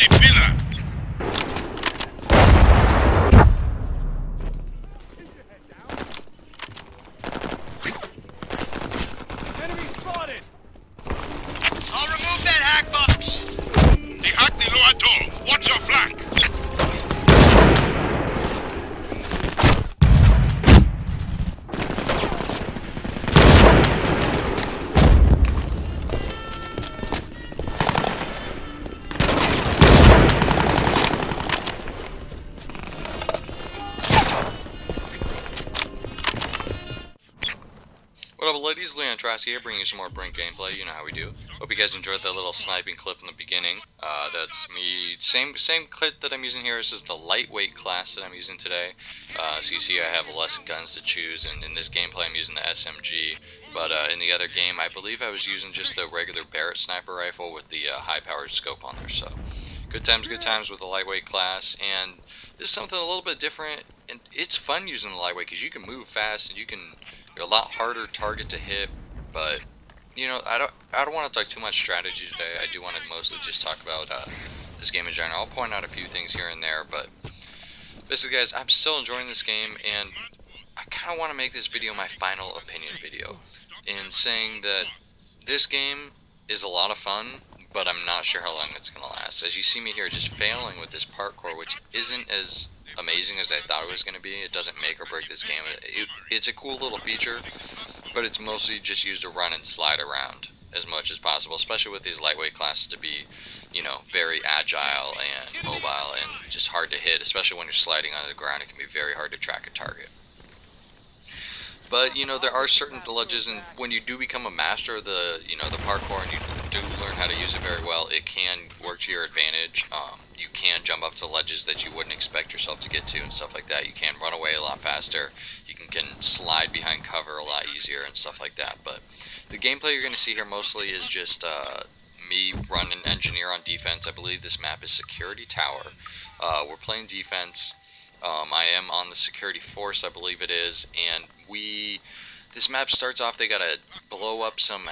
Enemy pillar! Enemy spotted! I'll remove that hack box! They hacked the lower door! Watch your flank! What up, ladies? Leon Trasky here, bringing you some more Brink gameplay. You know how we do. Hope you guys enjoyed that little sniping clip in the beginning. That's me. Same clip that I'm using here. This is the lightweight class that I'm using today. So you see, I have less guns to choose, and in this gameplay, I'm using the SMG. But in the other game, I believe I was using just the regular Barrett sniper rifle with the high-powered scope on there. So good times with the lightweight class, and this is something a little bit different. And it's fun using the lightweight because you can move fast and you're a lot harder target to hit, but you know, I don't want to talk too much strategy today. I do want to mostly just talk about this game in general. I'll point out a few things here and there, but basically, guys, I'm still enjoying this game, and I kind of want to make this video my final opinion video, in saying that this game is a lot of fun, but I'm not sure how long it's going to last. As you see me here just failing with this parkour, which isn't as amazing as I thought it was going to be. It doesn't make or break this game. It's a cool little feature, but it's mostly just used to run and slide around as much as possible, especially with these lightweight classes to be, you know, very agile and mobile and just hard to hit, especially when you're sliding on the ground. It can be very hard to track a target. But, you know, there are certain ledges, and when you do become a master of the, you know, the parkour, and you do learn how to use it very well, it can work to your advantage. You can jump up to ledges that you wouldn't expect yourself to get to and stuff like that. You can run away a lot faster. You can slide behind cover a lot easier and stuff like that. But the gameplay you're going to see here mostly is just me run an engineer on defense. I believe this map is Security Tower. We're playing defense. I am on the security force, I believe it is, and this map starts off, they gotta blow up some,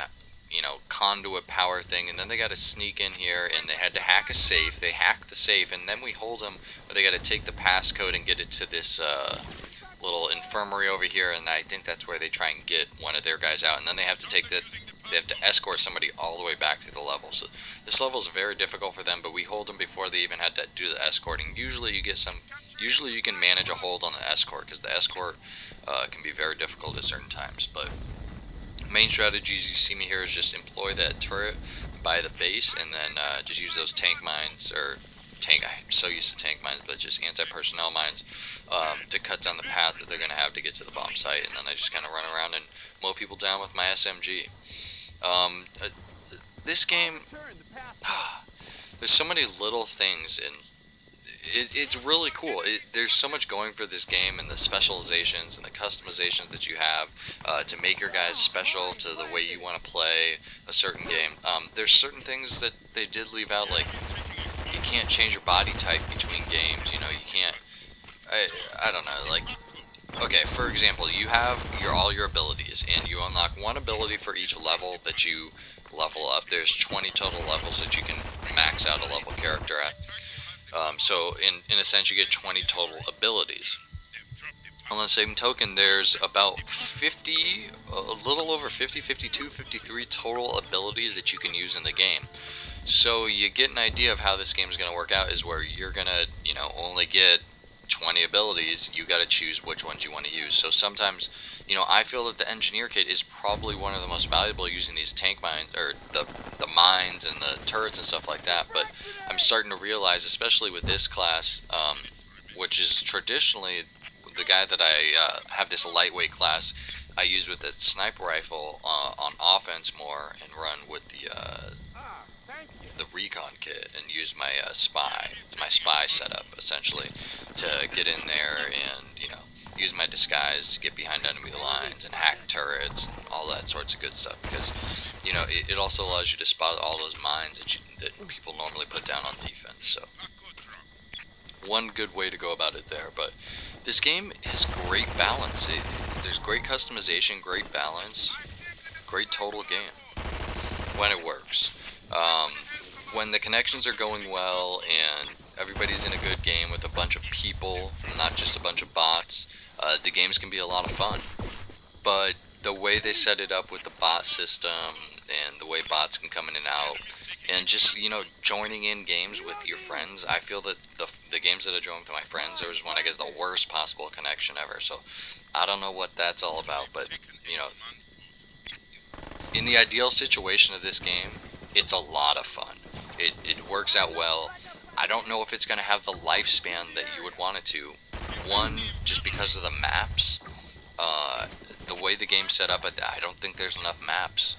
you know, conduit power thing, and then they gotta sneak in here, and they had to hack a safe. They hack the safe, and then we hold them, but they gotta take the passcode and get it to this little infirmary over here, and I think that's where they try and get one of their guys out, and then they have to they have to escort somebody all the way back to the level. So this level is very difficult for them, but we hold them before they even had to do the escorting. Usually you can manage a hold on the escort, because the escort can be very difficult at certain times. But main strategies you see me here is just employ that turret by the base, and then just use those tank mines, or I'm so used to tank mines, but just anti-personnel mines, to cut down the path that they're going to have to get to the bomb site, and then I just kind of run around and mow people down with my SMG. This game, there's so many little things, and it's really cool. There's so much going for this game, and the specializations and the customizations that you have to make your guys special to the way you want to play a certain game. There's certain things that they did leave out, like you can't change your body type between games. You know, you can't. I don't know. Like, okay, for example, you have all your abilities, and you unlock one ability for each level that you level up. There's 20 total levels that you can max out a level character at. So in a sense, you get 20 total abilities. On the same token, there's about 50, a little over 50, 52, 53 total abilities that you can use in the game. So you get an idea of how this game is going to work out, is where you're going to, you know, only get 20 abilities. You got to choose which ones you want to use. So sometimes, you know, I feel that the engineer kit is probably one of the most valuable using these tank mines, or the mines and the turrets and stuff like that. But I'm starting to realize, especially with this class, which is traditionally the guy that I have this lightweight class, I use with the sniper rifle on offense more, and run with the recon kit, and use my spy setup essentially to get in there and, you know, use my disguise to get behind enemy lines and hack turrets and all that sorts of good stuff, because, you know, it also allows you to spot all those mines that people normally put down on defense. So one good way to go about it there. But this game has great balance. There's great customization, great balance, great total game when it works. when the connections are going well and everybody's in a good game with a bunch of people, not just a bunch of bots, the games can be a lot of fun. But the way they set it up with the bot system and the way bots can come in and out, and just, you know, joining in games with your friends, I feel that the games that I joined with my friends, there was when I get the worst possible connection ever. So I don't know what that's all about, but, you know, in the ideal situation of this game, it's a lot of fun. It works out well. I don't know if it's going to have the lifespan that you would want it to. One, just because of the maps. The way the game's set up, I don't think there's enough maps.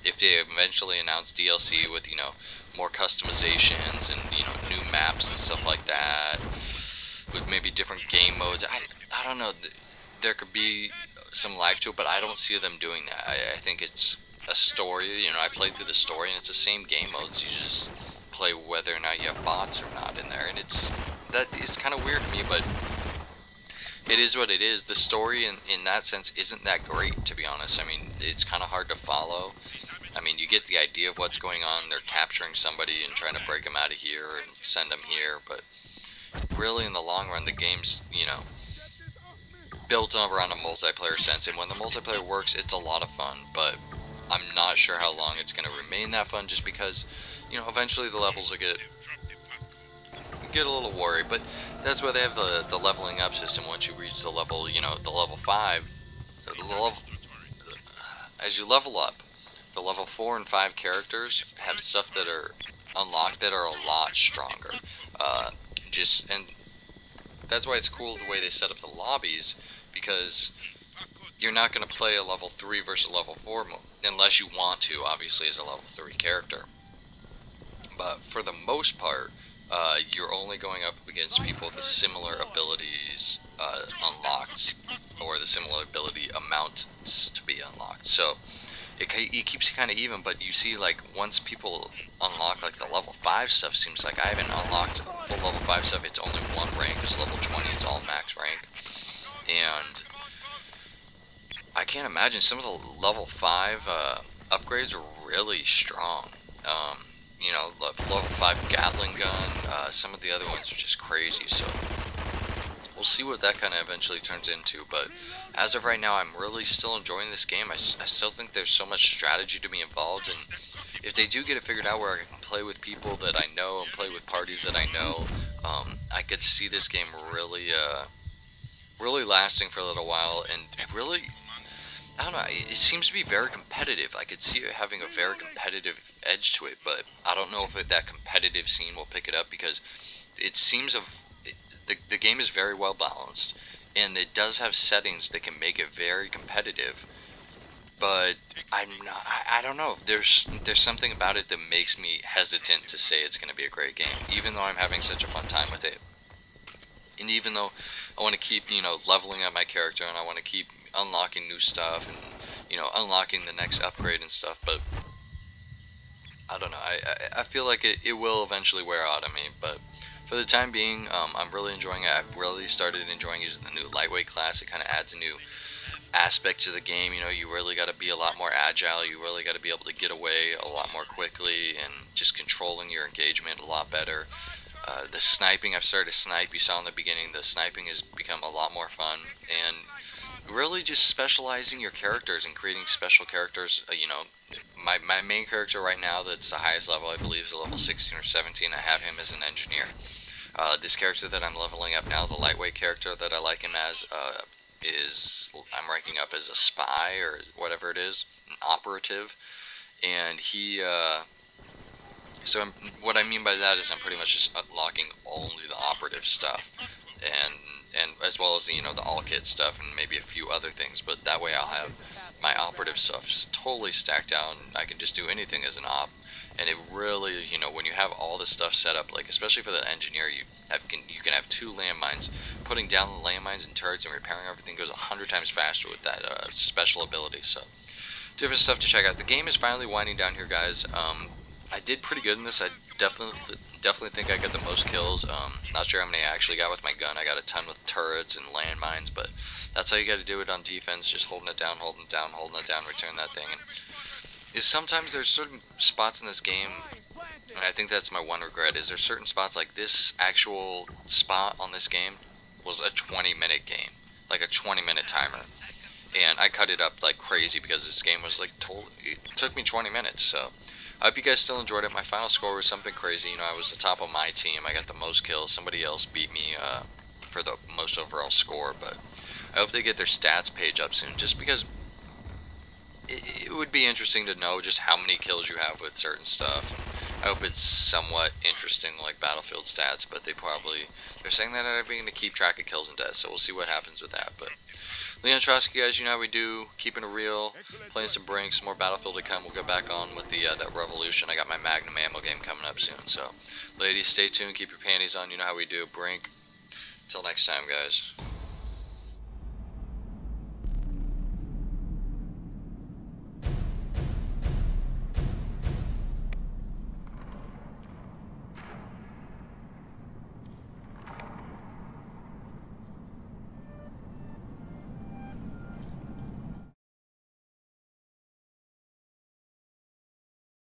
If they eventually announce DLC with, you know, more customizations and, you know, new maps and stuff like that, with maybe different game modes, I don't know. There could be some life to it, but I don't see them doing that. I think it's a story. You know, I played through the story, and it's the same game modes. You just play whether or not you have bots or not in there, and it's kind of weird to me, but it is what it is. The story in that sense isn't that great, to be honest. I mean, it's kind of hard to follow. I mean, you get the idea of what's going on. They're capturing somebody and trying to break them out of here and send them here, but really in the long run, the game's, you know, built around a multiplayer sense, and when the multiplayer works, it's a lot of fun, but I'm not sure how long it's going to remain that fun, just because, you know, eventually the levels will get a little worried. But that's why they have the leveling up system. Once you reach the level, you know, the level 5, as you level up, the level 4 and 5 characters have stuff that are unlocked that are a lot stronger. And that's why it's cool the way they set up the lobbies, because you're not going to play a level 3 versus level 4 unless you want to, obviously, as a level 3 character. But for the most part, you're only going up against people with the similar abilities unlocked, or the similar ability amounts to be unlocked. So it keeps it kind of even, but you see, like, once people unlock, like, the level 5 stuff, seems like I haven't unlocked full level 5 stuff. It's only one rank. It's level 20. It's all max rank. And I can't imagine, some of the level 5 upgrades are really strong. You know, level 5 Gatling gun, some of the other ones are just crazy, so we'll see what that kind of eventually turns into. But as of right now, I'm really still enjoying this game. I still think there's so much strategy to be involved, and if they do get it figured out where I can play with people that I know and play with parties that I know, I could see this game really lasting for a little while, and really, I don't know, it seems to be very competitive. I could see it having a very competitive edge to it, but I don't know if that competitive scene will pick it up, because it seems the game is very well balanced, and it does have settings that can make it very competitive. But I don't know. There's something about it that makes me hesitant to say it's going to be a great game, even though I'm having such a fun time with it. And even though I want to keep, you know, leveling up my character, and I want to keep unlocking new stuff, and, you know, unlocking the next upgrade and stuff, but I don't know. I feel like it will eventually wear out on me, but for the time being, I'm really enjoying it. I've really started enjoying using the new lightweight class. It kind of adds a new aspect to the game. You know, you really got to be a lot more agile. You really got to be able to get away a lot more quickly, and just controlling your engagement a lot better. The sniping, I've started to snipe. You saw in the beginning, the sniping has become a lot more fun, and really just specializing your characters and creating special characters. You know, my main character right now, that's the highest level, I believe, is a level 16 or 17. I have him as an engineer. This character that I'm leveling up now, the lightweight character that I like him as, I'm ranking up as a spy, or whatever it is, an operative, and he, so what I mean by that is I'm pretty much just unlocking only the operative stuff, and as well as the, you know, the all kit stuff, and maybe a few other things, but that way I'll have my operative stuff totally stacked out, and I can just do anything as an op. And it really, you know, when you have all this stuff set up, like, especially for the engineer, you can have 2 landmines. Putting down the landmines and turrets and repairing everything goes 100 times faster with that special ability. So, different stuff to check out. The game is finally winding down here, guys. I did pretty good in this. I definitely think I got the most kills. Not sure how many I actually got with my gun. I got a ton with turrets and landmines, but that's how you got to do it on defense. Just holding it down, holding it down, holding it down, return that thing. And sometimes there's certain spots in this game, And I think that's my one regret, is there's certain spots, like this actual spot on this game was a 20-minute game. Like a 20-minute timer. And I cut it up like crazy because this game was like it took me 20 minutes, so I hope you guys still enjoyed it. My final score was something crazy. You know, I was the top of my team. I got the most kills. Somebody else beat me for the most overall score, but I hope they get their stats page up soon, just because it would be interesting to know just how many kills you have with certain stuff. I hope it's somewhat interesting, like Battlefield stats, but they're saying that they're going to keep track of kills and deaths, so we'll see what happens with that. But Leon Trotsky, guys, you know how we do, keeping it real, playing some Brink, some more Battlefield to come. We'll get back on with the that Revolution. I got my Magnum ammo game coming up soon, so ladies, stay tuned, keep your panties on, you know how we do. Brink, till next time, guys.